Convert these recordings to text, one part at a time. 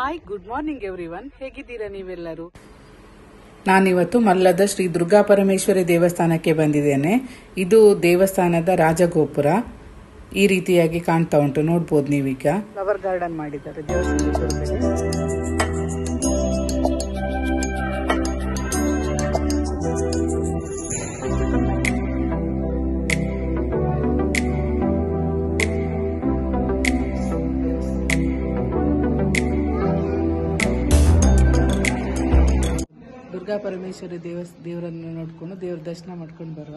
Hi, good morning everyone. ಹೇಗಿದ್ದೀರಾ ನೀವೆಲ್ಲರೂ? ನಾನಿವತ್ತು ಮಲ್ಲದ ಶ್ರೀ ದುರ್ಗಾ ಪರಮೇಶ್ವರಿ ದೇವಸ್ಥಾನಕ್ಕೆ ಬಂದಿದ್ದೇನೆ. ಇದು ದೇವಸ್ಥಾನದ ರಾಜಗೋಪುರ. ಈ ರೀತಿಯಾಗಿ ಕಾಣ್ತಾ ಉಂಟು, ನೋಡ್ಬೋದು ನೀವೀಗ. ಫ್ಲವರ್ ಗಾರ್ಡನ್ ಮಾಡಿದ್ದಾರೆ ದೇವಸ್ಥಾನದ. ದುರ್ಗಾ ಪರಮೇಶ್ವರಿ ದೇವರನ್ನು ನೋಡ್ಕೊಂಡು ದೇವರ ದರ್ಶನ ಮಾಡ್ಕೊಂಡು ಬರುವ.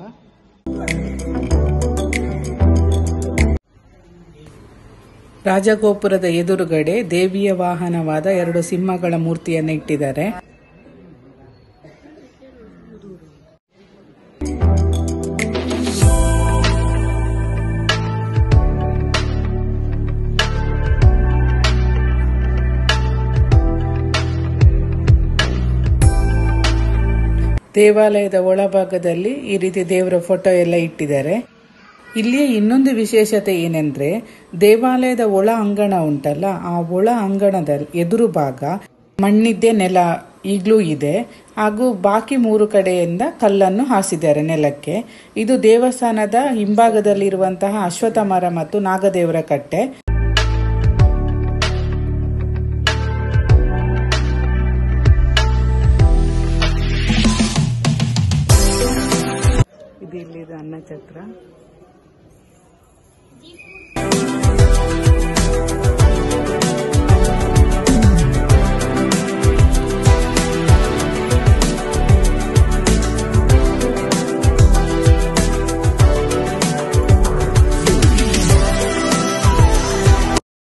ರಾಜಗೋಪುರದ ಎದುರುಗಡೆ ದೇವಿಯ ವಾಹನವಾದ 2 ಸಿಂಹಗಳ ಮೂರ್ತಿಯನ್ನು ಇಟ್ಟಿದ್ದಾರೆ. ದೇವಾಲಯದ ಒಳಭಾಗದಲ್ಲಿ ಈ ರೀತಿ ದೇವರ ಫೋಟೋ ಎಲ್ಲ ಇಟ್ಟಿದ್ದಾರೆ. ಇಲ್ಲಿಯ ಇನ್ನೊಂದು ವಿಶೇಷತೆ ಏನೆಂದ್ರೆ, ದೇವಾಲಯದ ಒಳ ಅಂಗಣ ಉಂಟಲ್ಲ, ಆ ಒಳ ಅಂಗಣದ ಎದುರು ಭಾಗ ಮಣ್ಣಿದ್ದೇ ನೆಲ ಈಗಲೂ ಇದೆ. ಹಾಗೂ ಬಾಕಿ 3 ಕಡೆಯಿಂದ ಕಲ್ಲನ್ನು ಹಾಸಿದ್ದಾರೆ ನೆಲಕ್ಕೆ. ಇದು ದೇವಸ್ಥಾನದ ಹಿಂಭಾಗದಲ್ಲಿರುವಂತಹ ಅಶ್ವತ್ಥ ಮರ ಮತ್ತು ನಾಗದೇವರ ಕಟ್ಟೆ. ಇದು ಇಲ್ಲಿದೆ ಅನ್ನಛತ್ರ.